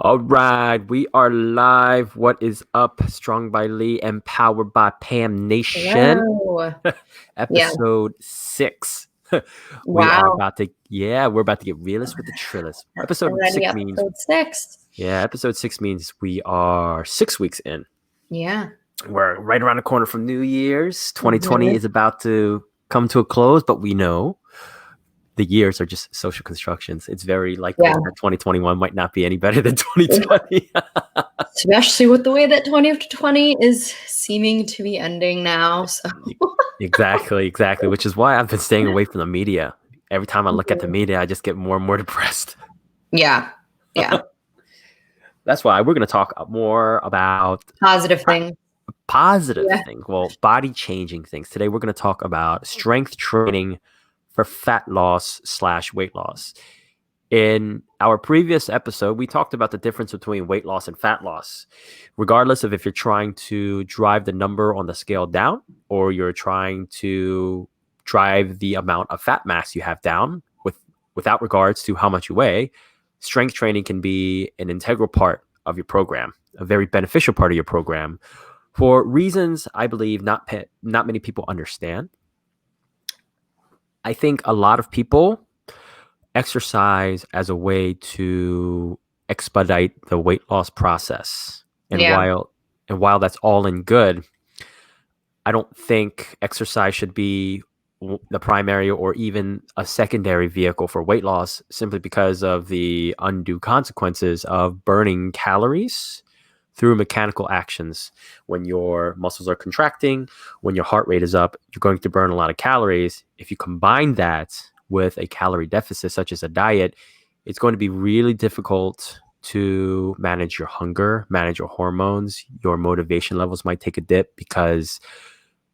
All right, we are live. What is up? Strong by Lee and powered by Pam Nation. Hello. Yeah. Episode 6. We are Wow. we're about to get realist with the trillist. Episode Already 6 means, episode 6. episode 6 means we are 6 weeks in. Yeah. We're right around the corner from New Year's. 2020 Mhm. is about to come to a close, but we know the years are just social constructions. It's very likely Yeah. that 2021 might not be any better than 2020. Especially with the way that 2020 is seeming to be ending now. So Exactly. Which is why I've been staying away from the media. Every time I look at the media, I just get more and more depressed. yeah. Yeah. That's why we're going to talk more about Positive thing. positive Yeah. things, body changing things. Today, we're going to talk about strength training for fat loss / weight loss. In our previous episode, we talked about the difference between weight loss and fat loss. Regardless of if you're trying to drive the number on the scale down or you're trying to drive the amount of fat mass you have down without regards to how much you weigh, strength training can be an integral part of your program, a very beneficial part of your program for reasons I believe not many people understand. I think a lot of people exercise as a way to expedite the weight loss process. And Yeah. while that's all in good, I don't think exercise should be the primary or even a secondary vehicle for weight loss, simply because of the undue consequences of burning calories through mechanical actions. When your muscles are contracting, when your heart rate is up, you're going to burn a lot of calories. If you combine that with a calorie deficit, such as a diet, it's going to be really difficult to manage your hunger, manage your hormones. Your motivation levels might take a dip because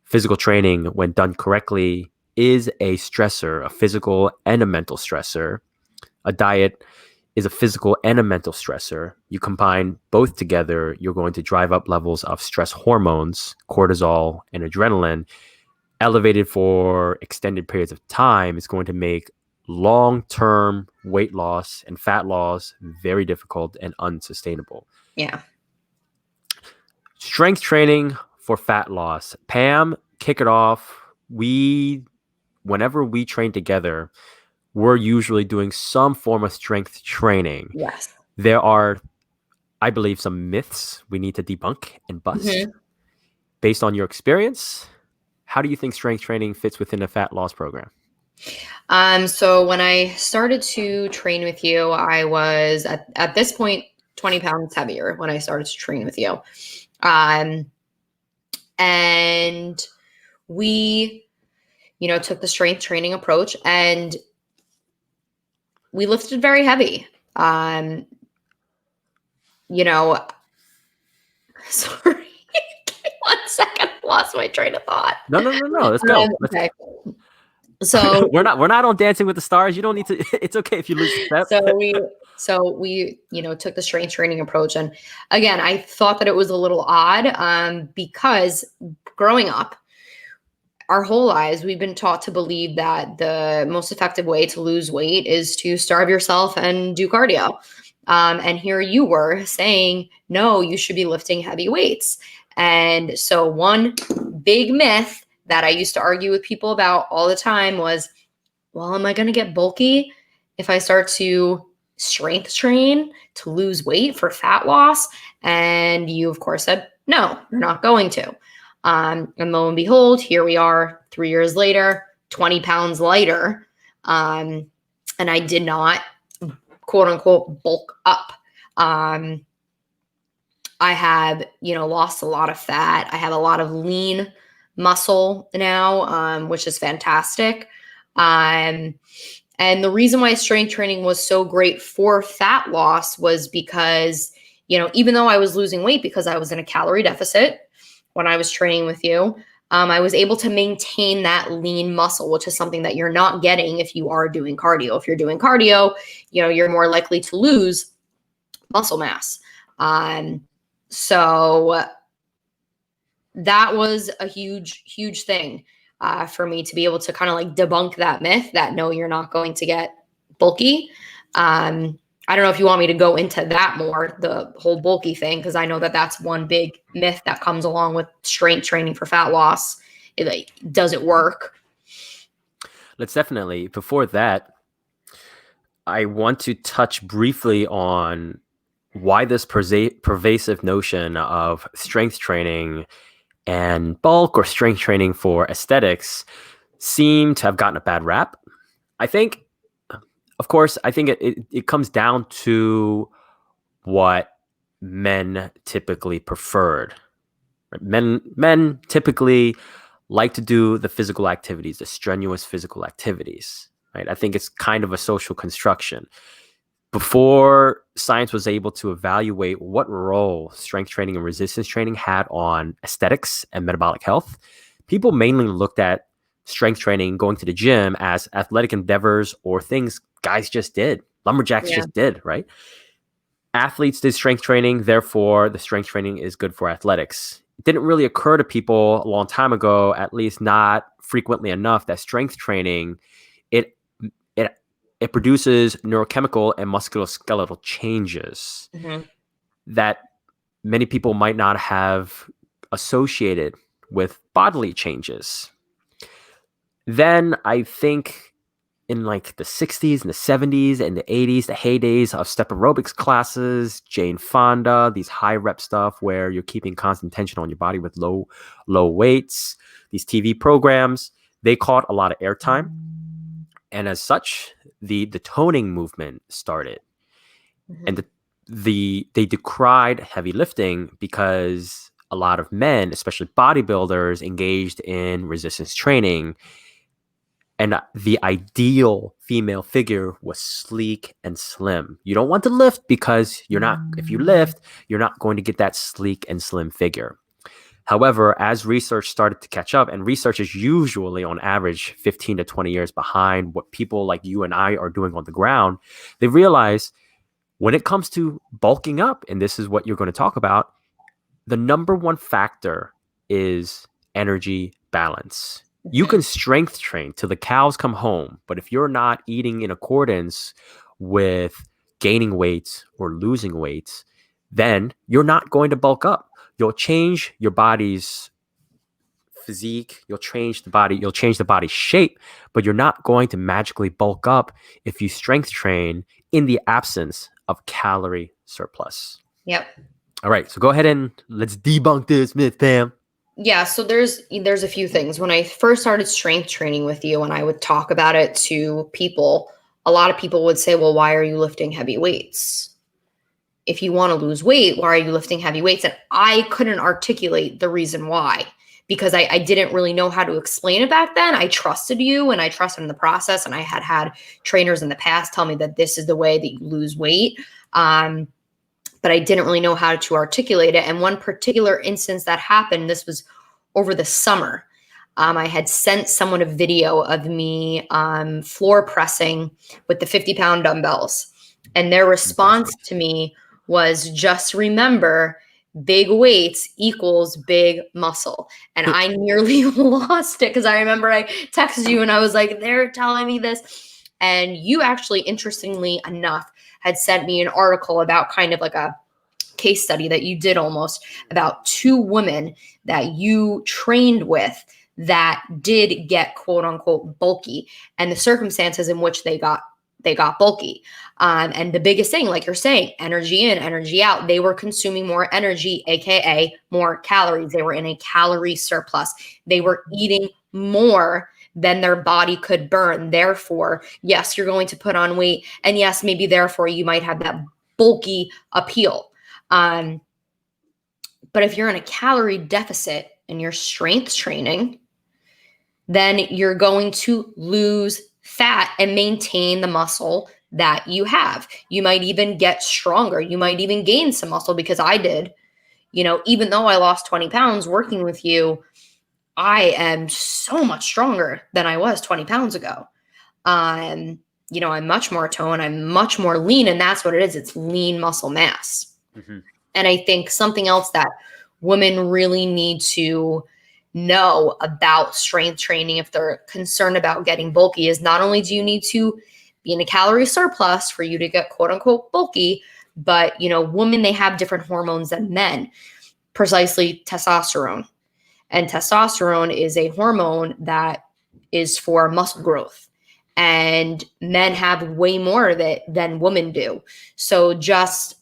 physical training, when done correctly, is a stressor, a physical and a mental stressor. A diet is a physical and a mental stressor. You combine both together, you're going to drive up levels of stress hormones, cortisol and adrenaline. Elevated for extended periods of time is going to make long-term weight loss and fat loss very difficult and unsustainable. Yeah. Strength training for fat loss. Pam, kick it off. Whenever we train together, we're usually doing some form of strength training. Yes. There are, I believe, some myths we need to debunk and bust. Mhm. Based on your experience, how do you think strength training fits within a fat loss program? So when I started to train with you, I was at this point 20 pounds heavier when I started to train with you. And we, took the strength training approach and we lifted very heavy. Sorry. Give me 1 second. I lost my train of thought. No. Let's go. Okay. So we're not on Dancing with the Stars. You don't need to. It's okay if you lose a step. so we took the strength training approach, and again, I thought that it was a little odd because growing up, our whole lives we've been taught to believe that the most effective way to lose weight is to starve yourself and do cardio. And here you were saying, no, you should be lifting heavy weights. And so one big myth that I used to argue with people about all the time was, well, am I going to get bulky if I start to strength train to lose weight for fat loss? And you, of course, said, no, you're not going to. And lo and behold, here we are 3 years later, 20 pounds lighter. And I did not, quote unquote, bulk up. I have, lost a lot of fat. I have a lot of lean muscle now, which is fantastic. And the reason why strength training was so great for fat loss was because, even though I was losing weight because I was in a calorie deficit when I was training with you, I was able to maintain that lean muscle, which is something that you're not getting if you are doing cardio. If you're doing cardio, you're more likely to lose muscle mass. So that was a huge, huge thing for me to be able to kind of like debunk that myth that no, you're not going to get bulky. I don't know if you want me to go into that more, the whole bulky thing, because I know that that's one big myth that comes along with strength training for fat loss. Like, does it work? Let's definitely, before that, I want to touch briefly on why this pervasive notion of strength training and bulk or strength training for aesthetics seem to have gotten a bad rap. I think, of course, I think it comes down to what men typically preferred. Men typically like to do the physical activities, the strenuous physical activities. Right? I think it's kind of a social construction. Before science was able to evaluate what role strength training and resistance training had on aesthetics and metabolic health, people mainly looked at strength training, going to the gym, as athletic endeavors or things guys just did, lumberjacks Yeah. just did, right? Athletes did strength training, therefore the strength training is good for athletics. It didn't really occur to people a long time ago, at least not frequently enough, that strength training it it it produces neurochemical and musculoskeletal changes Hmm. that many people might not have associated with bodily changes. Then I think in like the 60s and the 70s and the 80s, the heydays of step aerobics classes, Jane Fonda, these high rep stuff where you're keeping constant tension on your body with low weights, these TV programs, they caught a lot of airtime. And as such, the toning movement started. Hmm. And they decried heavy lifting because a lot of men, especially bodybuilders, engaged in resistance training, and the ideal female figure was sleek and slim. You don't want to lift because you're not, if you lift, you're not going to get that sleek and slim figure. However, as research started to catch up, and research is usually on average 15 to 20 years behind what people like you and I are doing on the ground, they realize when it comes to bulking up, and this is what you're going to talk about, the number one factor is energy balance. You Hmm. can strength train till the cows come home, but if you're not eating in accordance with gaining weight or losing weight, then you're not going to bulk up. You'll change your body's physique, you'll change the body's shape, but you're not going to magically bulk up if you strength train in the absence of calorie surplus. Yep. All right, so go ahead and let's debunk this myth, Pam. Yeah, so there's a few things. When I first started strength training with you and I would talk about it to people, a lot of people would say, "Well, why are you lifting heavy weights? If you want to lose weight, why are you lifting heavy weights?" And I couldn't articulate the reason why because I didn't really know how to explain it back then. I trusted you and I trusted in the process, and I had trainers in the past tell me that this is the way that you lose weight. Um, but I didn't really know how to articulate it. And one particular instance that happened, this was over the summer. I had sent someone a video of me floor pressing with the 50-pound dumbbells. And their response Impressive. to me was, just remember, big weights equals big muscle. And I nearly lost it because I remember I texted you and I was like, they're telling me this. And you actually, interestingly enough, had sent me an article about kind of like a case study that you did almost about two women that you trained with that did get quote unquote bulky and the circumstances in which they got bulky. And the biggest thing, like you're saying, energy in, energy out. They were consuming more energy, aka more calories. They were in a calorie surplus. They were eating more than their body could burn. Therefore, yes, you're going to put on weight. And yes, maybe therefore you might have that bulky appeal. Um, but if you're in a calorie deficit and you're strength training, then you're going to lose fat and maintain the muscle that you have. You might even get stronger. You might even gain some muscle because I did. Even though I lost 20 pounds working with you, I am so much stronger than I was 20 pounds ago. Um, I'm much more toned, I'm much more lean, and that's what it is. It's lean muscle mass. Mm-hmm. And I think something else that women really need to know about strength training if they're concerned about getting bulky is not only do you need to be in a calorie surplus for you to get quote unquote bulky. But, women, they have different hormones than men, precisely testosterone. And testosterone is a hormone that is for muscle growth. And men have way more of it than women do. So just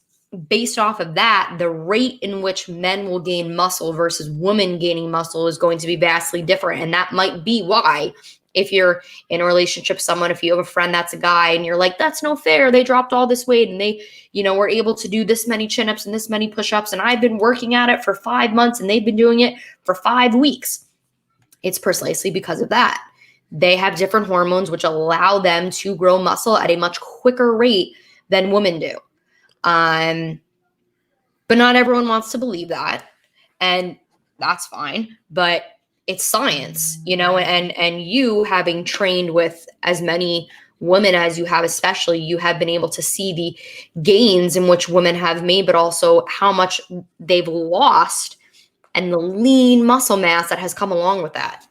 based off of that, the rate in which men will gain muscle versus women gaining muscle is going to be vastly different. And that might be why, if you're in a relationship with someone, if you have a friend that's a guy and you're like, that's no fair, they dropped all this weight and they, were able to do this many chin-ups and this many push-ups, and I've been working at it for 5 months and they've been doing it for 5 weeks. It's precisely because of that. They have different hormones which allow them to grow muscle at a much quicker rate than women do. But not everyone wants to believe that, and that's fine. But it's science, and you, having trained with as many women as you have, especially, you have been able to see the gains in which women have made, but also how much they've lost and the lean muscle mass that has come along with that.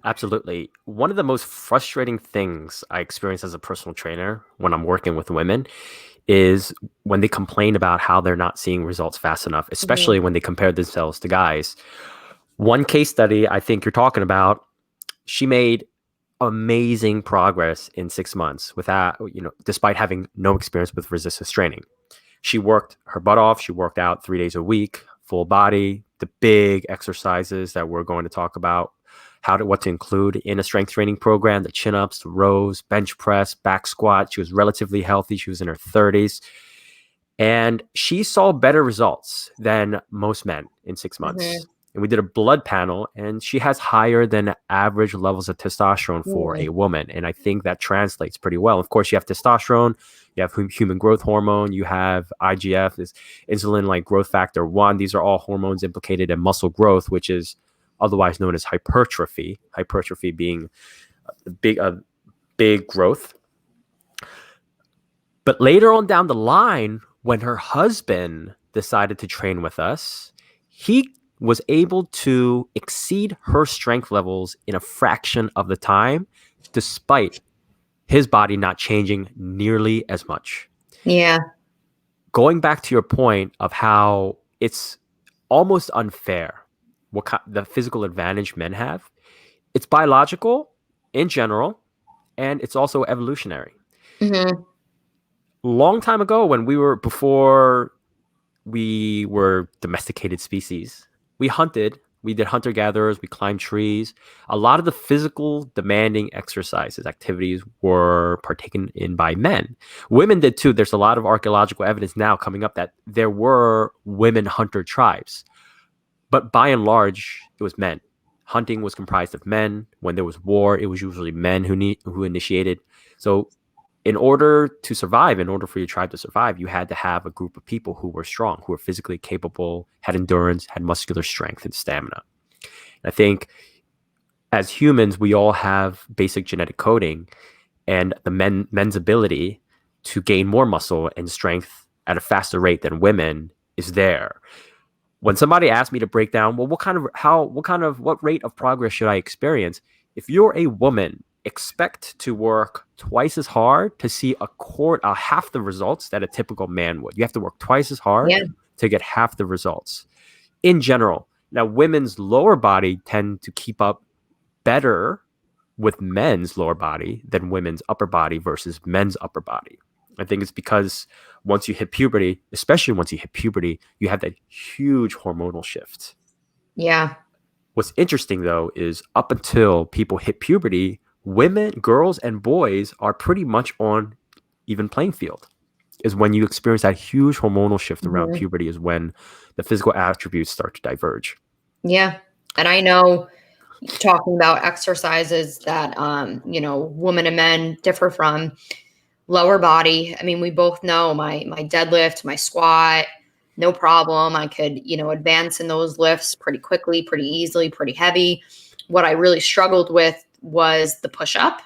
Absolutely. One of the most frustrating things I experience as a personal trainer when I'm working with women is when they complain about how they're not seeing results fast enough, especially when they compare themselves to guys. One case study I think you're talking about, she made amazing progress in 6 months without, despite having no experience with resistance training. She worked her butt off. She worked out 3 days a week, full body, the big exercises that we're going to talk about, what to include in a strength training program, the chin-ups, the rows, bench press, back squat. She was relatively healthy. She was in her 30s. And she saw better results than most men in 6 months. And we did a blood panel, and she has higher than average levels of testosterone for a woman. And I think that translates pretty well. Of course, you have testosterone, you have human growth hormone, you have IGF, is insulin like growth factor 1. These are all hormones implicated in muscle growth, which is otherwise known as hypertrophy. Hypertrophy being a big growth. But later on down the line, when her husband decided to train with us, he was able to exceed her strength levels in a fraction of the time, despite his body not changing nearly as much. Yeah. Going back to your point of how it's almost unfair the physical advantage men have, it's biological in general, and it's also evolutionary. Long time ago, before we were domesticated species, we hunted, we did hunter-gatherers, we climbed trees. A lot of the physical demanding exercises, activities were partaken in by men. Women did too. There's a lot of archaeological evidence now coming up that there were women hunter tribes. But by and large, it was men. Hunting was comprised of men. When there was war, it was usually men who initiated. So in order to survive, in order for your tribe to survive, you had to have a group of people who were strong, who were physically capable, had endurance, had muscular strength and stamina. And I think as humans, we all have basic genetic coding, and the men's ability to gain more muscle and strength at a faster rate than women is there. When somebody asked me to break down, well, what rate of progress should I experience? If you're a woman, expect to work twice as hard to see half the results that a typical man would. You have to work twice as hard to get half the results in general. Now, women's lower body tend to keep up better with men's lower body than women's upper body versus men's upper body. I think it's because once you hit puberty, especially once you hit puberty, you have that huge hormonal shift. Yeah. What's interesting, though, is up until people hit puberty, women, girls, and boys are pretty much on even playing field. Is when you experience that huge hormonal shift around puberty is when the physical attributes start to diverge. Yeah. And I know, talking about exercises that, women and men differ from, lower body. I mean, we both know my deadlift, my squat, no problem. I could, advance in those lifts pretty quickly, pretty easily, pretty heavy. What I really struggled with was the push-up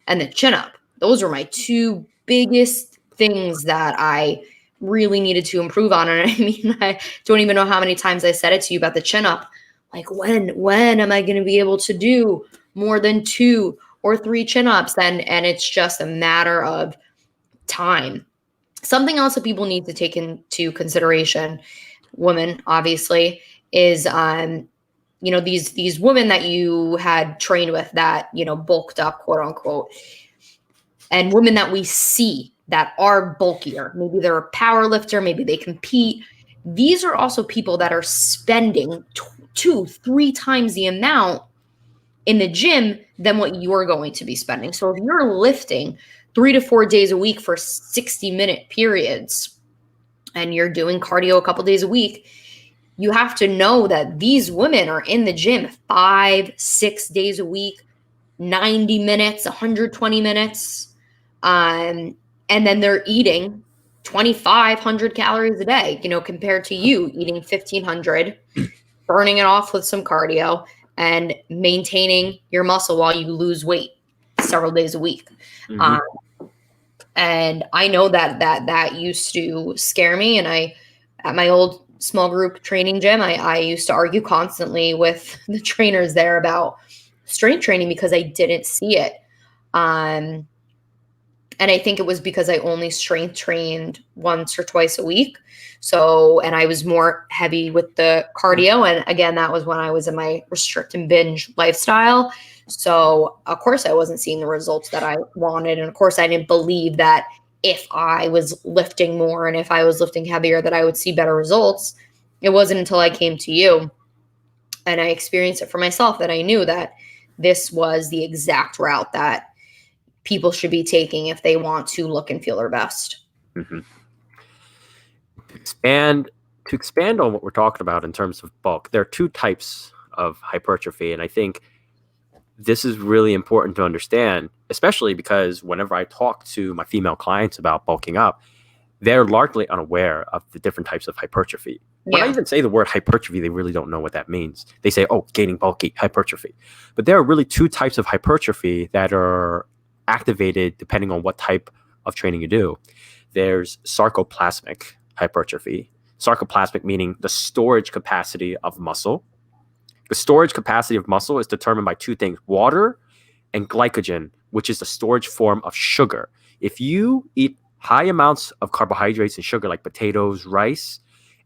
and the chin-up. Those were my two biggest things that I really needed to improve on. And I mean, I don't even know how many times I said it to you about the chin-up. Like, when am I going to be able to do more than 2 or 3 chin-ups, and it's just a matter of time. Something else that people need to take into consideration, women obviously, is these women that you had trained with that, bulked up, quote unquote, and women that we see that are bulkier. Maybe they're a power lifter, maybe they compete. These are also people that are spending 2-3 times the amount in the gym than what you're going to be spending. So if you're lifting 3 to 4 days a week for 60-minute periods and you're doing cardio a couple days a week, you have to know that these women are in the gym 5-6 days a week, 90 minutes, 120 minutes. And then they're eating 2,500 calories a day, compared to you eating 1,500, burning it off with some cardio and maintaining your muscle while you lose weight several days a week. And I know that used to scare me. And at my old small group training gym, I used to argue constantly with the trainers there about strength training because I didn't see it. And I think it was because I only strength trained once or twice a week. And I was more heavy with the cardio. And again, that was when I was in my restrict and binge lifestyle. So of course I wasn't seeing the results that I wanted. And of course I didn't believe that if I was lifting more and if I was lifting heavier, that I would see better results. It wasn't until I came to you and I experienced it for myself that I knew that this was the exact route that people should be taking if they want to look and feel their best. And to expand on what we're talking about in terms of bulk, there are 2 types of hypertrophy. And I think this is really important to understand, especially because whenever I talk to my female clients about bulking up, they're largely unaware of the different types of hypertrophy. When I even say the word hypertrophy, they really don't know what that means. They say, oh, gaining bulky, hypertrophy. But there are really 2 types of hypertrophy that are activated depending on what type of training you do. There's sarcoplasmic hypertrophy. Sarcoplasmic meaning the storage capacity of muscle. The storage capacity of muscle is determined by 2 things, water and glycogen, which is the storage form of sugar. If you eat high amounts of carbohydrates and sugar like potatoes, rice,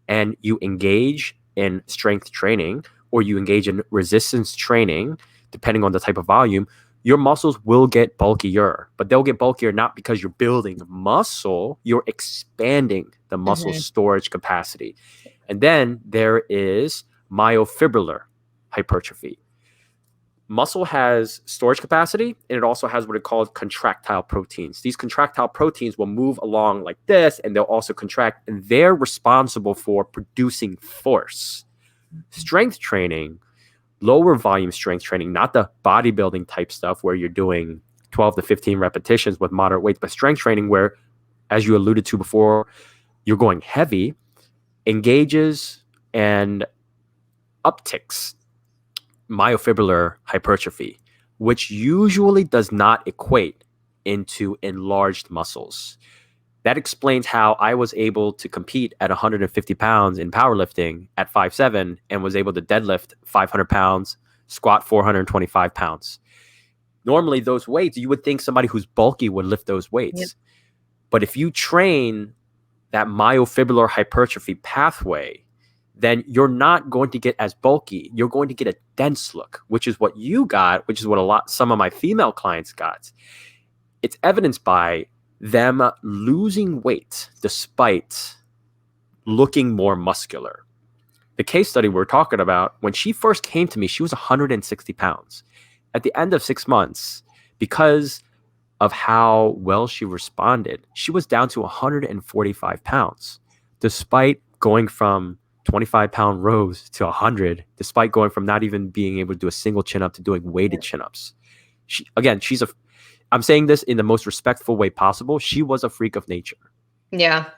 and you engage in strength training or you engage in resistance training, depending on the type of volume, your muscles will get bulkier, but they'll get bulkier not because you're building muscle, you're expanding the muscle storage capacity. And then there is myofibrillar hypertrophy. Muscle has storage capacity, and it also has what are called contractile proteins. These contractile proteins will move along like this, and they'll also contract, and they're responsible for producing force. Strength training, lower volume strength training, not the bodybuilding type stuff where you're doing 12 to 15 repetitions with moderate weights, but strength training where, as you alluded to before, you're going heavy, engages and upticks myofibrillar hypertrophy, which usually does not equate into enlarged muscles. That explains how I was able to compete at 150 pounds in powerlifting at 5'7" and was able to deadlift 500 pounds, squat 425 pounds. Normally, those weights, you would think somebody who's bulky would lift those weights. Yep. But if you train that myofibrillar hypertrophy pathway, then you're not going to get as bulky. You're going to get a dense look, which is what you got, which is what some of my female clients got. It's evidenced by them losing weight despite looking more muscular. The case study we're talking about, when she first came to me, she was 160 pounds. At the end of 6 months, because of how well she responded, she was down to 145 pounds, despite going from 25-pound rows to 100, despite going from not even being able to do a single chin-up to doing weighted chin-ups. I'm saying this in the most respectful way possible. She was a freak of nature. Yeah.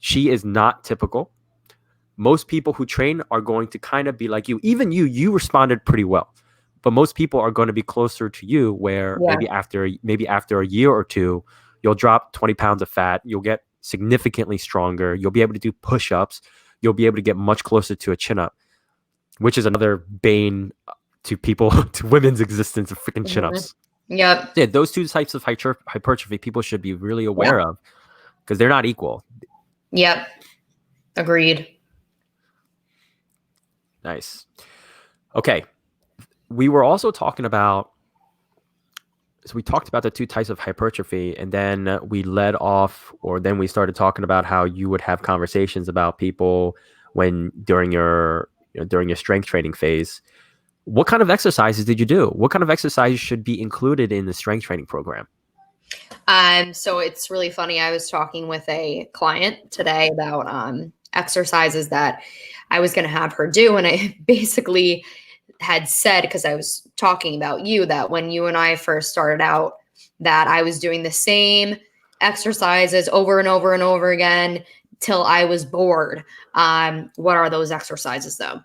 She is not typical. Most people who train are going to kind of be like you. Even you responded pretty well. But most people are going to be closer to you where maybe after a year or two, you'll drop 20 pounds of fat. You'll get significantly stronger. You'll be able to do push-ups. You'll be able to get much closer to a chin-up, which is another bane to people, to women's existence of freaking chin-ups. Yep. Yeah, those two types of hypertrophy people should be really Yeah. aware of because they're not equal. Yep. Agreed. Nice. Okay. We were also talking about, so we talked about the two types of hypertrophy, and then we led off, or then we started talking about how you would have conversations about people when during your strength training phase. What kind of exercises did you do? What kind of exercises should be included in the strength training program? So it's really funny. I was talking with a client today about exercises that I was going to have her do, and I basically had said, because I was talking about you, that when you and I first started out, that I was doing the same exercises over and over and over again till I was bored. What are those exercises though?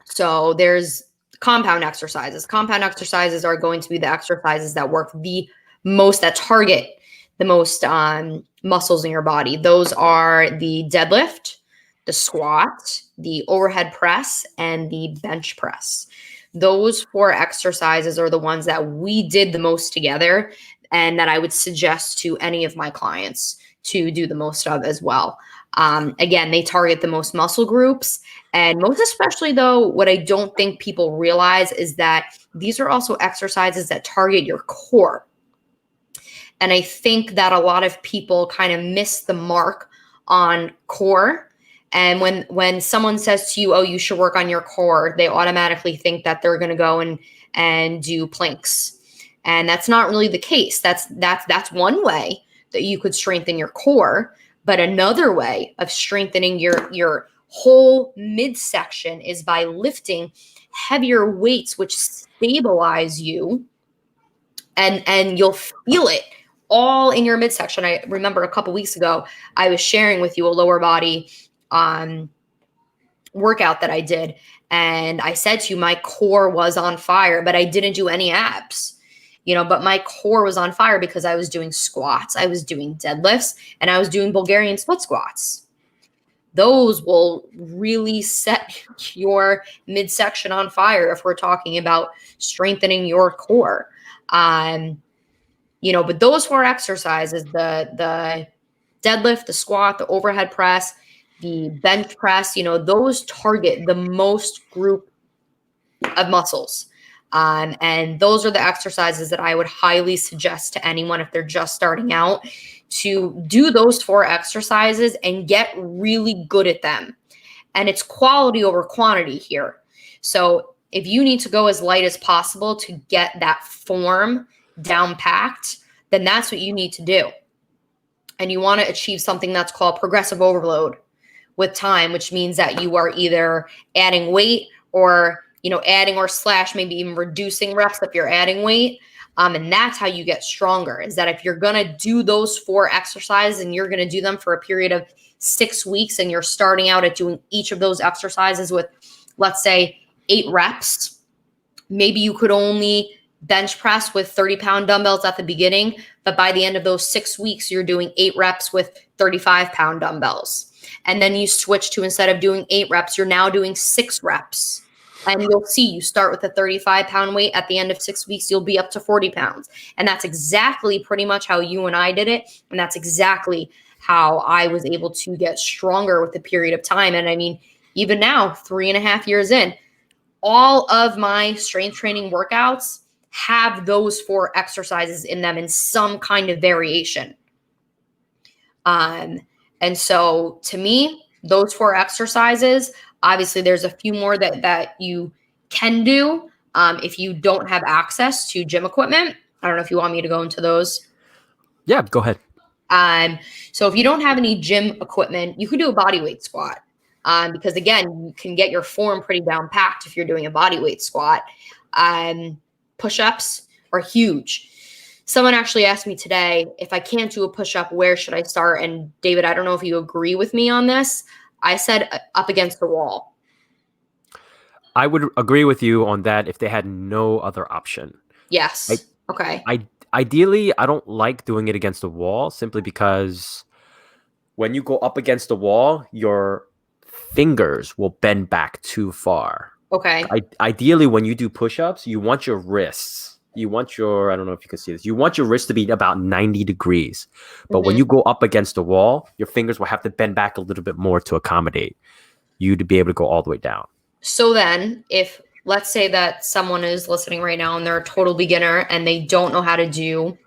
So there's compound exercises. Compound exercises are going to be the exercises that work the most, that target the most muscles in your body. Those are the deadlift, the squat, the overhead press, and the bench press. Those four exercises are the ones that we did the most together and that I would suggest to any of my clients to do the most of as well. Again, they target the most muscle groups. And most especially, though, what I don't think people realize is that these are also exercises that target your core. And I think that a lot of people kind of miss the mark on core. And when someone says to you, "Oh, you should work on your core," they automatically think that they're going to go and do planks. And that's not really the case. That's one way that you could strengthen your core, but another way of strengthening your whole midsection is by lifting heavier weights which stabilize you, and you'll feel it all in your midsection. I remember a couple weeks ago I was sharing with you a lower body workout that I did, and I said to you my core was on fire, but I didn't do any abs. But my core was on fire because I was doing squats, I was doing deadlifts, and I was doing Bulgarian split squats. Those will really set your midsection on fire if we're talking about strengthening your core. But those four exercises, the deadlift, the squat, the overhead press, the bench press, those target the most group of muscles. And those are the exercises that I would highly suggest to anyone if they're just starting out, to do those four exercises and get really good at them. And it's quality over quantity here. So if you need to go as light as possible to get that form down packed, then that's what you need to do. And you want to achieve something that's called progressive overload with time, which means that you are either adding weight or adding or slash, maybe even reducing reps if you're adding weight. And that's how you get stronger, is that if you're going to do those four exercises and you're going to do them for a period of 6 weeks, and you're starting out at doing each of those exercises with, let's say, 8 reps, maybe you could only bench press with 30-pound dumbbells at the beginning, but by the end of those 6 weeks, you're doing 8 reps with 35-pound dumbbells. And then you switch to, instead of doing 8 reps, you're now doing 6 reps. And you'll see you start with a 35-pound weight. At the end of 6 weeks, you'll be up to 40 pounds. And that's exactly pretty much how you and I did it. And that's exactly how I was able to get stronger with the period of time. And I mean, even now, 3.5 years in, all of my strength training workouts have those four exercises in them in some kind of variation. And so to me, those four exercises, obviously there's a few more that you can do if you don't have access to gym equipment. I don't know if you want me to go into those. Yeah, go ahead. So if you don't have any gym equipment, you could do a body weight squat. Because again, you can get your form pretty down packed if you're doing a body weight squat. Push-ups are huge. Someone actually asked me today, if I can't do a push-up, where should I start? And David, I don't know if you agree with me on this. I said up against the wall. I would agree with you on that if they had no other option. Yes. Okay. Ideally, I don't like doing it against the wall simply because when you go up against the wall, your fingers will bend back too far. Okay. Ideally, when you do push-ups, you want your wrists you want your, I don't know if you can see this, you want your wrist to be about 90 degrees. But when Mhm. you go up against the wall, your fingers will have to bend back a little bit more to accommodate you to be able to go all the way down. So then, if let's say that someone is listening right now and they're a total beginner and they don't know how to do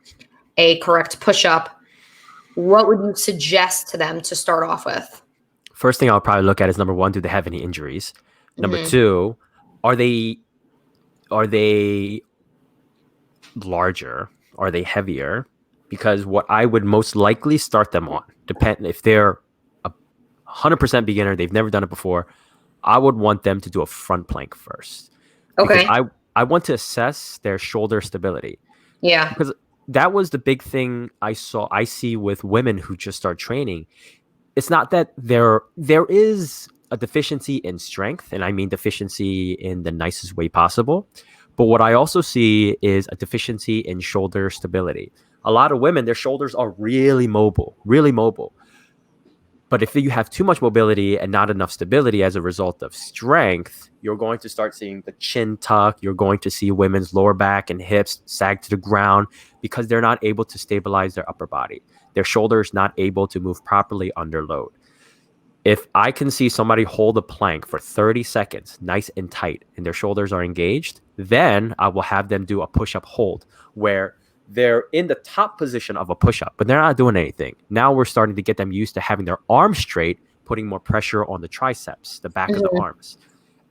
a correct push up, what would you suggest to them to start off with? First thing I'll probably look at is number one, do they have any injuries? Number Hmm. two, are they are they larger? Are they heavier? Because what I would most likely start them on, depend if they're a 100% beginner, they've never done it before, I would want them to do a front plank first because Okay. I want to assess their shoulder stability Yeah. because that was the big thing I see with women who just start training. It's not that there is a deficiency in strength, and I mean deficiency in the nicest way possible. But what I also see is a deficiency in shoulder stability. A lot of women, their shoulders are really mobile, really mobile. But if you have too much mobility and not enough stability as a result of strength, you're going to start seeing the chin tuck. You're going to see women's lower back and hips sag to the ground because they're not able to stabilize their upper body. Their shoulders not able to move properly under load. If I can see somebody hold a plank for 30 seconds, nice and tight, and their shoulders are engaged, then I will have them do a push up hold where they're in the top position of a push up, but they're not doing anything. Now we're starting to get them used to having their arms straight, putting more pressure on the triceps, the back of the Hmm. arms.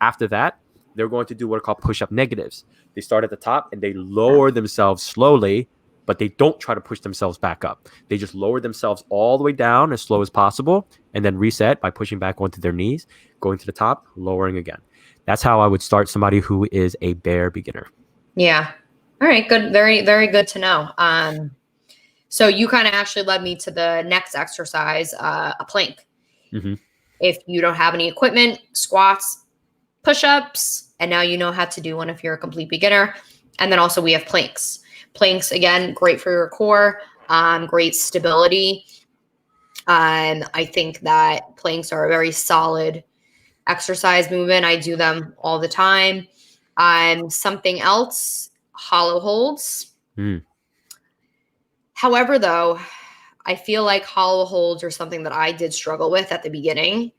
After that, they're going to do what are called push up negatives. They start at the top and they lower themselves slowly, but they don't try to push themselves back up. They just lower themselves all the way down as slow as possible and then reset by pushing back onto their knees, going to the top, lowering again. That's how I would start somebody who is a bare beginner. Yeah. All right. Good. Very, very good to know. So you kind of actually led me to the next exercise, a plank. Mm-hmm. If you don't have any equipment, squats, push-ups, and now you know how to do one if you're a complete beginner. And then also we have planks. Planks, again, great for your core, great stability. I think that planks are a very solid exercise movement. I do them all the time. Something else, hollow holds. Mm. However, though, I feel like hollow holds are something that I did struggle with at the beginning.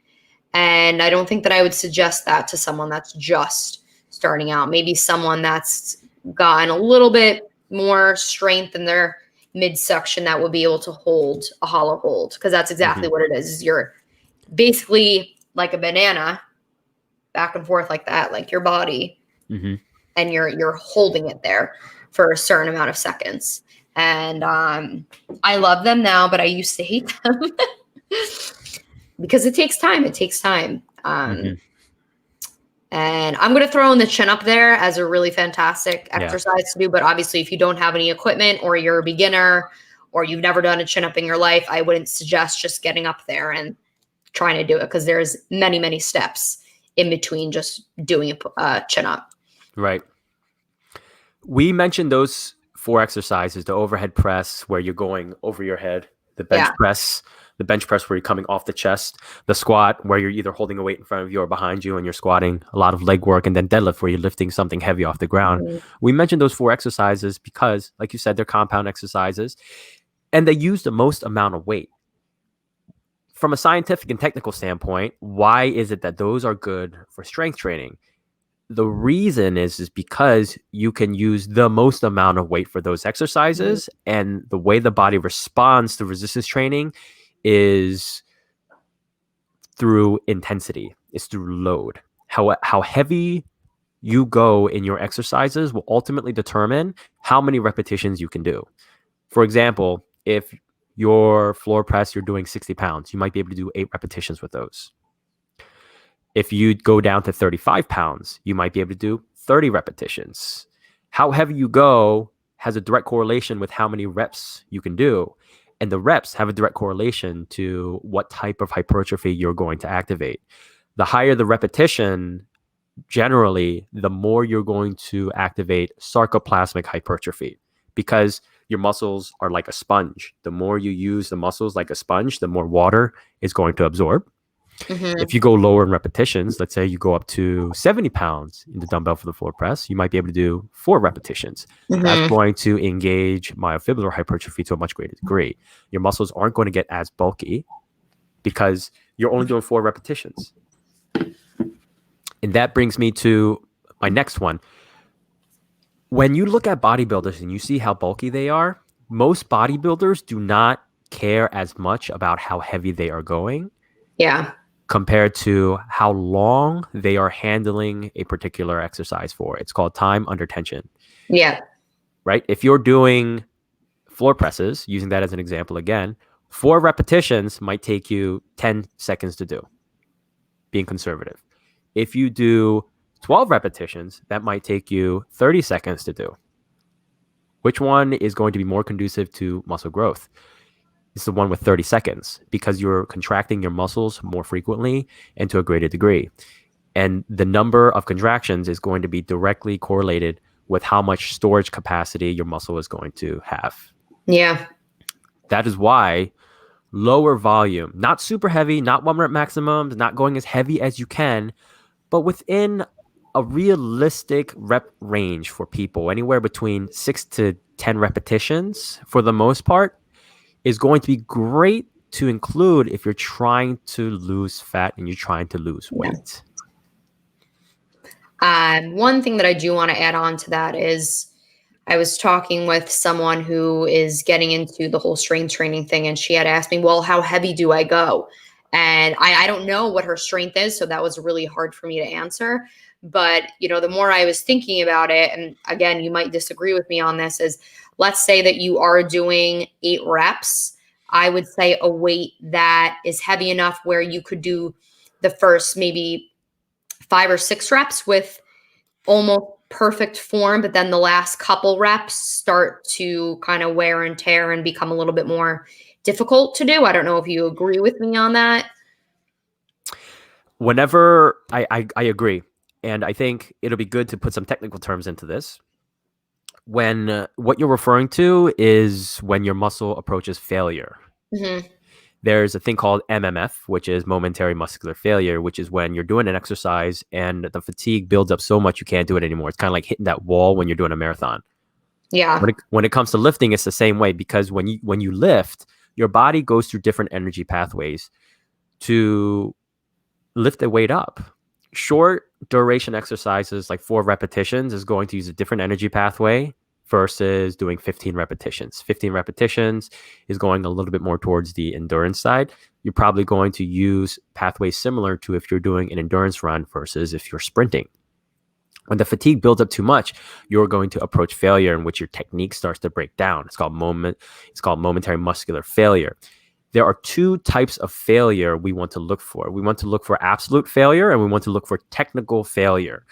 And I don't think that I would suggest that to someone that's just starting out. Maybe someone that's gotten a little bit more strength in their midsection that would be able to hold a hollow hold, because that's Mm-hmm. exactly what it is. You're basically like a banana back and forth like that, like your body, Mm-hmm. and you're holding it there for a certain amount of seconds. And I love them now, but I used to hate them because it takes time. It takes time. Mm-hmm. And I'm going to throw in the chin up there as a really fantastic Yeah. exercise to do. But obviously, if you don't have any equipment or you're a beginner or you've never done a chin up in your life, I wouldn't suggest just getting up there and trying to do it, because there's many, many steps in between just doing a chin up. Right. We mentioned those four exercises: the overhead press, where you're going over your head; Yeah. the bench press where you're coming off the chest; the squat, where you're either holding a weight in front of you or behind you and you're squatting, a lot of leg work; and then deadlift, where you're lifting something heavy off the ground. Mhm. We mentioned those four exercises because, like you said, they're compound exercises and they use the most amount of weight. From a scientific and technical standpoint, why is it that those are good for strength training? The reason is because you can use the most amount of weight for those Mhm. exercises, and the way the body responds to resistance training is through intensity, it's through load. How heavy you go in your exercises will ultimately determine how many repetitions you can do. For example, if your floor press, you're doing 60 pounds, you might be able to do 8 repetitions with those. If you go down to 35 pounds, you might be able to do 30 repetitions. How heavy you go has a direct correlation with how many reps you can do. And the reps have a direct correlation to what type of hypertrophy you're going to activate. The higher the repetition, generally, the more you're going to activate sarcoplasmic hypertrophy, because your muscles are like a sponge. The more you use the muscles like a sponge, the more water is going to absorb. Mhm. If you go lower in repetitions, let's say you go up to 70 pounds in the dumbbell for the floor press, you might be able to do 4 repetitions. That's Mhm. going to engage myofibrillar hypertrophy to a much greater degree. Your muscles aren't going to get as bulky because you're only doing 4 repetitions. And that brings me to my next one. When you look at bodybuilders and you see how bulky they are, most bodybuilders do not care as much about how heavy they are going Yeah. compared to how long they are handling a particular exercise for. It's called time under tension, Yeah. right? If you're doing floor presses, using that as an example again, 4 repetitions might take you 10 seconds to do, being conservative. If you do 12 repetitions, that might take you 30 seconds to do. Which one is going to be more conducive to muscle growth? It's the one with 30 seconds because you're contracting your muscles more frequently and to a greater degree. And the number of contractions is going to be directly correlated with how much storage capacity your muscle is going to have. Yeah. That is why lower volume, not super heavy, not 1 rep maximums, not going as heavy as you can, but within a realistic rep range for people, anywhere between 6 to 10 repetitions for the most part, is going to be great to include if you're trying to lose fat and you're trying to lose Yeah. weight. One thing that I do want to add on to that is I was talking with someone who is getting into the whole strength training thing, and she had asked me, well, how heavy do I go? And I don't know what her strength is. So that was really hard for me to answer. But, the more I was thinking about it, and again, you might disagree with me on this, is let's say that you are doing 8 reps. I would say a weight that is heavy enough where you could do the first maybe 5 or 6 reps with almost perfect form, but then the last couple reps start to kind of wear and tear and become a little bit more difficult to do. I don't know if you agree with me on that. Whenever I agree, and I think it'll be good to put some technical terms into this. When what you're referring to is when your muscle approaches failure. Hmm. There's a thing called MMF, which is momentary muscular failure, which is when you're doing an exercise and the fatigue builds up so much you can't do it anymore. It's kind of like hitting that wall when you're doing a marathon. Yeah. When it comes to lifting, it's the same way because when you lift, your body goes through different energy pathways to lift the weight up. Short duration exercises like 4 repetitions is going to use a different energy pathway versus doing 15 repetitions. 15 repetitions is going a little bit more towards the endurance side. You're probably going to use pathways similar to if you're doing an endurance run versus if you're sprinting. When the fatigue builds up too much, you're going to approach failure in which your technique starts to break down. It's called momentary muscular failure. There are 2 types of failure we want to look for. We want to look for absolute failure and we want to look for technical failure.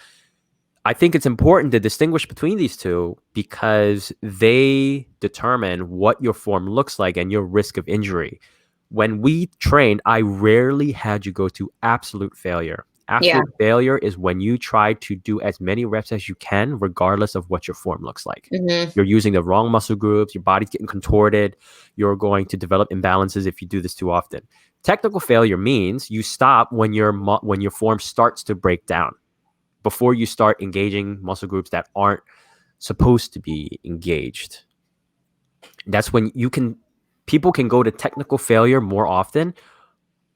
I think it's important to distinguish between these 2 because they determine what your form looks like and your risk of injury. When we trained, I rarely had you go to absolute failure. Yeah. Absolute failure is when you try to do as many reps as you can, regardless of what your form looks like. Hmm. You're using the wrong muscle groups, your body's getting contorted, you're going to develop imbalances if you do this too often. Technical failure means you stop when your form starts to break down before you start engaging muscle groups that aren't supposed to be engaged. That's when people can go to technical failure more often,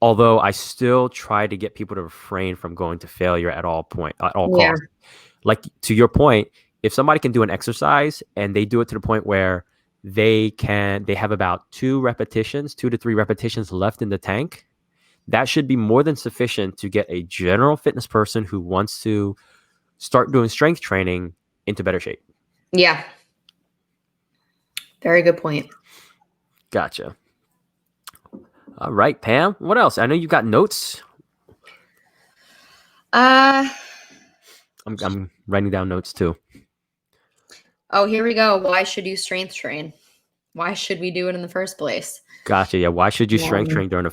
although I still try to get people to refrain from going to failure at all Yeah. costs. Like to your point, if somebody can do an exercise and they do it to the point where they have about 2 to 3 repetitions left in the tank, that should be more than sufficient to get a general fitness person who wants to start doing strength training into better shape. Yeah. Very good point. Gotcha. All right, Pam. What else? I know you got notes. Uh, I'm writing down notes too. oh, here we go. Why should you strength train? Why should we do it in the first place? Gotcha. Yeah. Why should you strength Um, train during a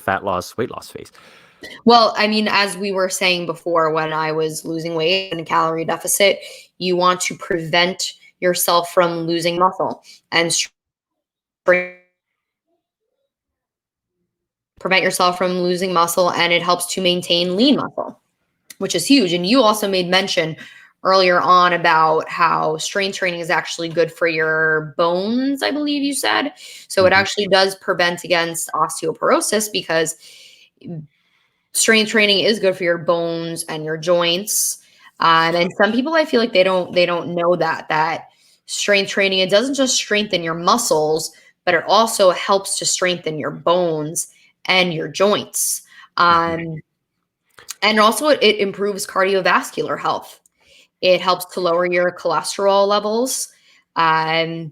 weight loss phase? Well, I mean, as we were saying before, when I was losing weight and a calorie deficit, you want to prevent yourself from losing muscle and strength prevent yourself from losing muscle, and it helps to maintain lean muscle, which is huge. And you also made mention earlier on about how strength training is actually good for your bones, I believe you said. So it Mhm. actually does prevent against osteoporosis, because strength training is good for your bones and your joints. And some people, I feel like they don't know that strength training, it doesn't just strengthen your muscles, but it also helps to strengthen your bones and your joints. Mhm. And also it improves cardiovascular health. It helps to lower your cholesterol levels. Um,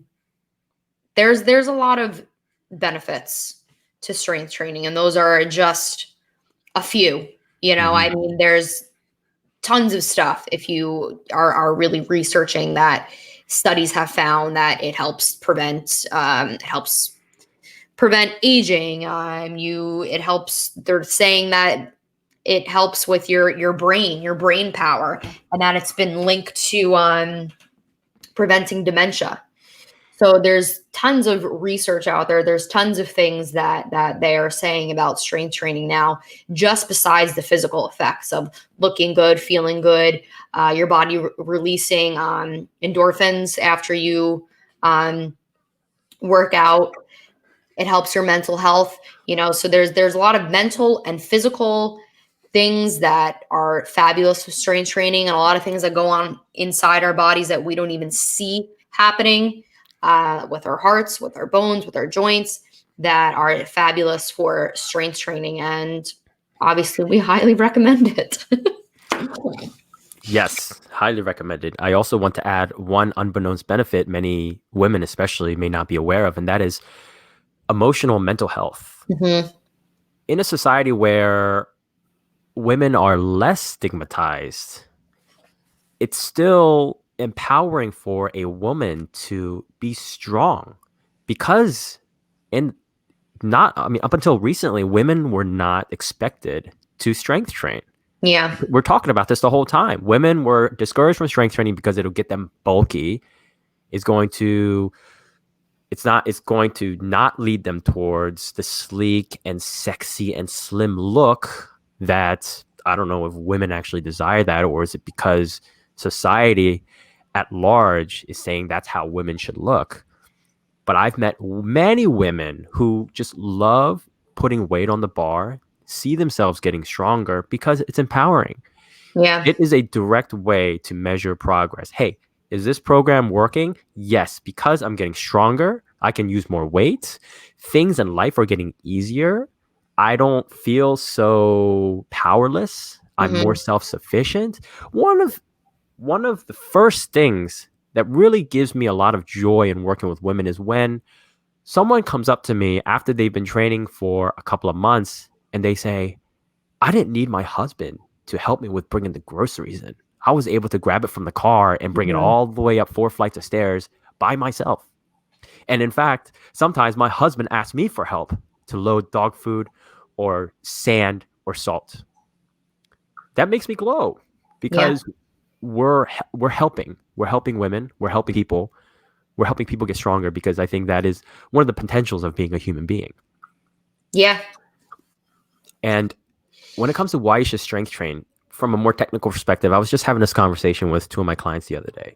there's a lot of benefits to strength training, and those are just a few. I Mhm. mean, there's tons of stuff if you are really researching that. Studies have found that it helps prevent aging. It helps. They're saying that it helps with your brain power, and that it's been linked to preventing dementia. So there's tons of research out there. There's tons of things that they are saying about strength training now, just besides the physical effects of looking good, feeling good, your body releasing endorphins after you um, work out. It helps your mental health. So there's a lot of mental and physical things that are fabulous with strength training, and a lot of things that go on inside our bodies that we don't even see happening, with our hearts, with our bones, with our joints, that are fabulous for strength training. And obviously, we highly recommend it. Yes, highly recommended. I also want to add one unbeknownst benefit many women, especially, may not be aware of, and that is emotional and mental health. Hmm. In a society where women are less stigmatized, it's still empowering for a woman to be strong because in not I mean up until recently women were not expected to strength train. Yeah. We're talking about this the whole time. Women were discouraged from strength training because it'll get them bulky. It's going to it's going to not lead them towards the sleek and sexy and slim look that I don't know if women actually desire that, or is it because society at large is saying that's how women should look. But I've met many women who just love putting weight on the bar, see themselves getting stronger because it's empowering. Yeah. It is a direct way to measure progress. Hey, is this program working? Yes, because I'm getting stronger. I can use more weight. Things in life are getting easier. I don't feel so powerless. I'm more Hmm. self-sufficient. One of one of the first things that really gives me a lot of joy in working with women is when someone comes up to me after they've been training for a couple of months and they say, I didn't need my husband to help me with bringing the groceries in. I was able to grab it from the car and bring it Hmm. all the way up 4 flights of stairs by myself. And in fact, sometimes my husband asks me for help to load dog food or sand or salt. That makes me glow Yeah. because we're helping. We're helping women. We're helping people. We're helping people get stronger because I think that is one of the potentials of being a human being. Yeah. And when it comes to why you should strength train, from a more technical perspective, I was just having this conversation with two of my clients the other day.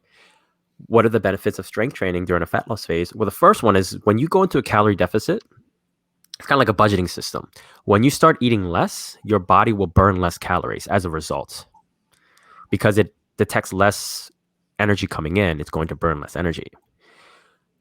What are the benefits of strength training during a fat loss phase? Well, the first one is when you go into a calorie deficit, it's kind of like a budgeting system. When you start eating less, your body will burn less calories as a result because it detects less energy coming in. It's going to burn less energy.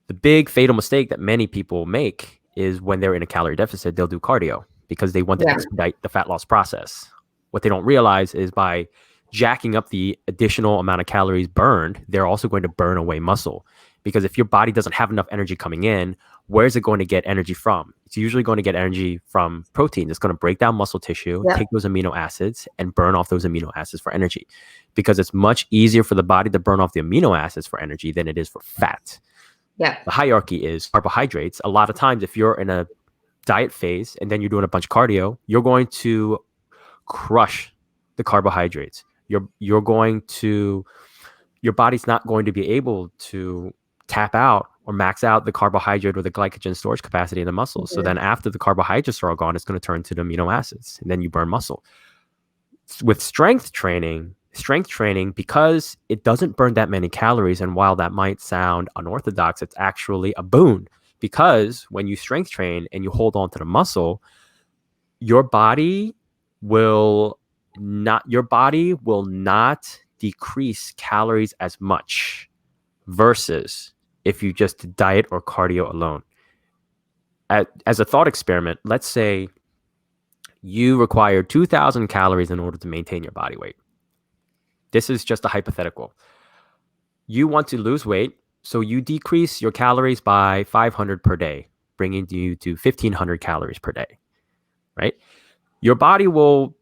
The big fatal mistake that many people make is when they're in a calorie deficit, they'll do cardio because they want to Yeah. expedite the fat loss process. What they don't realize is by jacking up the additional amount of calories burned, they're also going to burn away muscle. Because if your body doesn't have enough energy coming in, where is it going to get energy from? It's usually going to get energy from protein. It's going to break down muscle tissue, Yeah. take those amino acids, and burn off those amino acids for energy. Because it's much easier for the body to burn off the amino acids for energy than it is for fat. Yeah. The hierarchy is carbohydrates. A lot of times, if you're in a diet phase and then you're doing a bunch of cardio, you're going to crush the carbohydrates. You're going to your body's not going to be able to tap out or max out the carbohydrate or the glycogen storage capacity in the muscles. So then after the carbohydrates are all gone, it's going to turn to the amino acids, and then you burn muscle. With strength training, because it doesn't burn that many calories, and while that might sound unorthodox, it's actually a boon, because when you strength train and you hold on to the muscle, your body will not decrease calories as much versus if you just diet or cardio alone. As a thought experiment, let's say you require 2,000 calories in order to maintain your body weight. This is just a hypothetical. You want to lose weight, so you decrease your calories by 500 per day, bringing you to 1,500 calories per day, right? Your body will,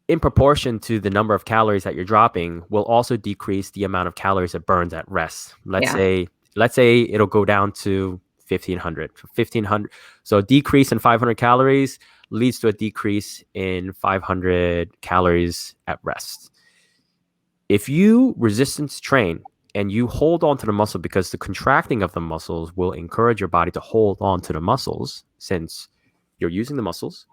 in proportion to the number of calories that you're dropping, will also decrease the amount of calories it burns at rest. Let's say it'll go down to 1,500. 1,500. So a decrease in 500 calories leads to a decrease in 500 calories at rest. If you resistance train and you hold on to the muscle, because the contracting of the muscles will encourage your body to hold on to the muscles, since you're using the muscles,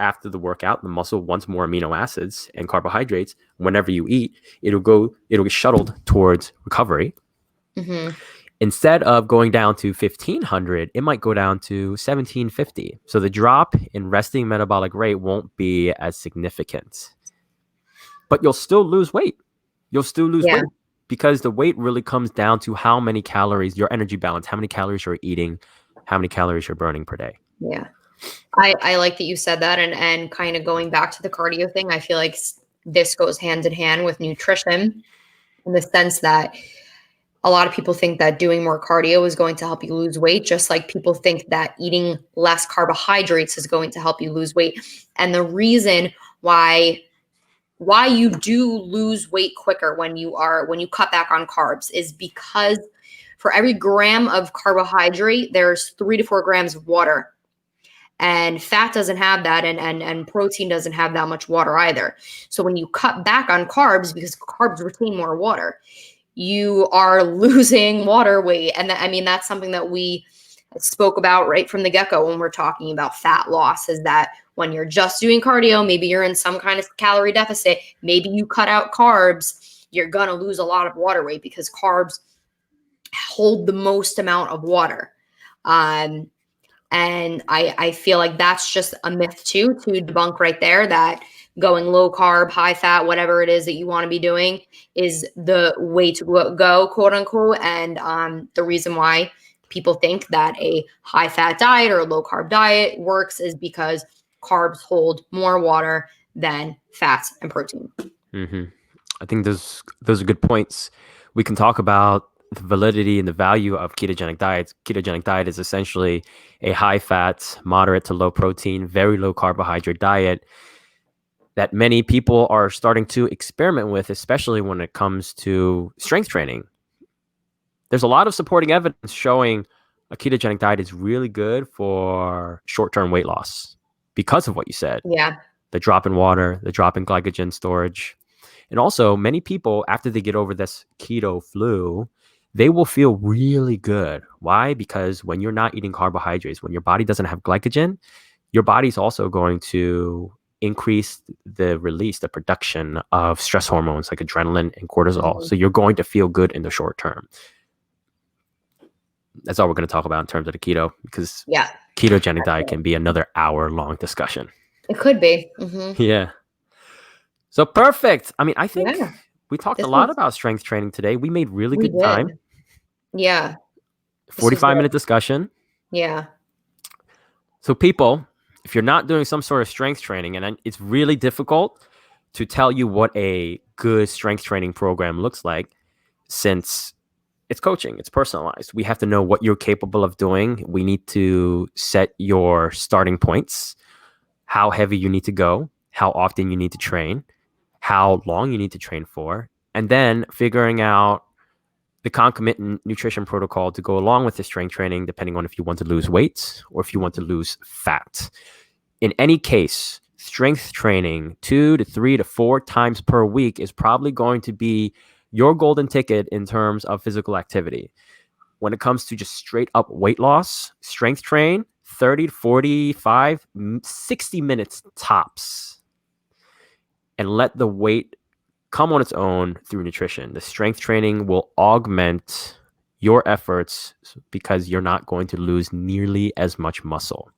after the workout, the muscle wants more amino acids and carbohydrates. Whenever you eat, it'll get shuttled towards recovery. Instead of going down to 1,500, it might go down to 1,750. So the drop in resting metabolic rate won't be as significant, but you'll still lose weight. Weight, because the weight really comes down to how many calories, your energy balance, how many calories you're eating, how many calories you're burning per day. Yeah. I like that you said that, and kind of going back to the cardio thing, I feel like this goes hand in hand with nutrition, in the sense that a lot of people think that doing more cardio is going to help you lose weight, just like people think that eating less carbohydrates is going to help you lose weight. And the reason why you do lose weight quicker when you cut back on carbs is because for every gram of carbohydrate, there's 3 to 4 grams of water. And fat doesn't have that, and protein doesn't have that much water either. So when you cut back on carbs, because carbs retain more water, you are losing water weight. And that's something that we spoke about right from the get-go when we're talking about fat loss, is that when you're just doing cardio, maybe you're in some kind of calorie deficit, maybe you cut out carbs, you're going to lose a lot of water weight because carbs hold the most amount of water. And I feel like that's just a myth too, to debunk right there, that going low carb, high fat, whatever it is that you want to be doing is the way to go, quote unquote. And the reason why people think that a high fat diet or a low carb diet works is because carbs hold more water than fats and protein. I think those are good points. We can talk about the validity and the value of ketogenic diets. Ketogenic diet is essentially a high fat, moderate to low protein, very low carbohydrate diet that many people are starting to experiment with, especially when it comes to strength training. There's a lot of supporting evidence showing a ketogenic diet is really good for short-term weight loss because of what you said. Yeah. The drop in water, the drop in glycogen storage. And also, many people, after they get over this keto flu, they will feel really good. Why? Because when you're not eating carbohydrates, when your body doesn't have glycogen, your body's also going to increase the production of stress hormones like adrenaline and cortisol. So you're going to feel good in the short term. That's all we're going to talk about in terms of the keto, because ketogenic diet can be another hour-long discussion. It could be. Yeah. So perfect. I think we talked a lot about strength training today. We made really good time. Yeah. 45-minute discussion. Yeah. So people, if you're not doing some sort of strength training, and it's really difficult to tell you what a good strength training program looks like, since it's coaching, it's personalized. We have to know what you're capable of doing. We need to set your starting points, how heavy you need to go, how often you need to train, how long you need to train for, and then figuring out the concomitant nutrition protocol to go along with the strength training, depending on if you want to lose weight or if you want to lose fat. In any case, strength training 2 to 3 to 4 times per week is probably going to be your golden ticket in terms of physical activity. when it comes to just straight up weight loss, strength train 30 to 45, 60 minutes tops, and let the weight come on its own through nutrition. The strength training will augment your efforts because you're not going to lose nearly as much muscle.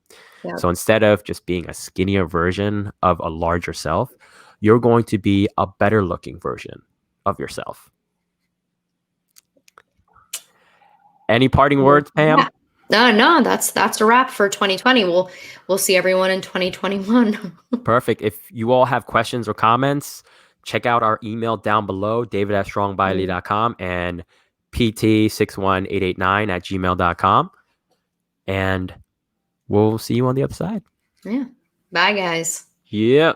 Yeah. So instead of just being a skinnier version of a larger self, you're going to be a better looking version of yourself. Any parting words, Pam? Yeah. No, that's a wrap for 2020. We'll see everyone in 2021. Perfect. If you all have questions or comments, check out our email down below, david@strongbylee.com and pt61889@gmail.com. And we'll see you on the other side. Yeah. Bye, guys. Yeah.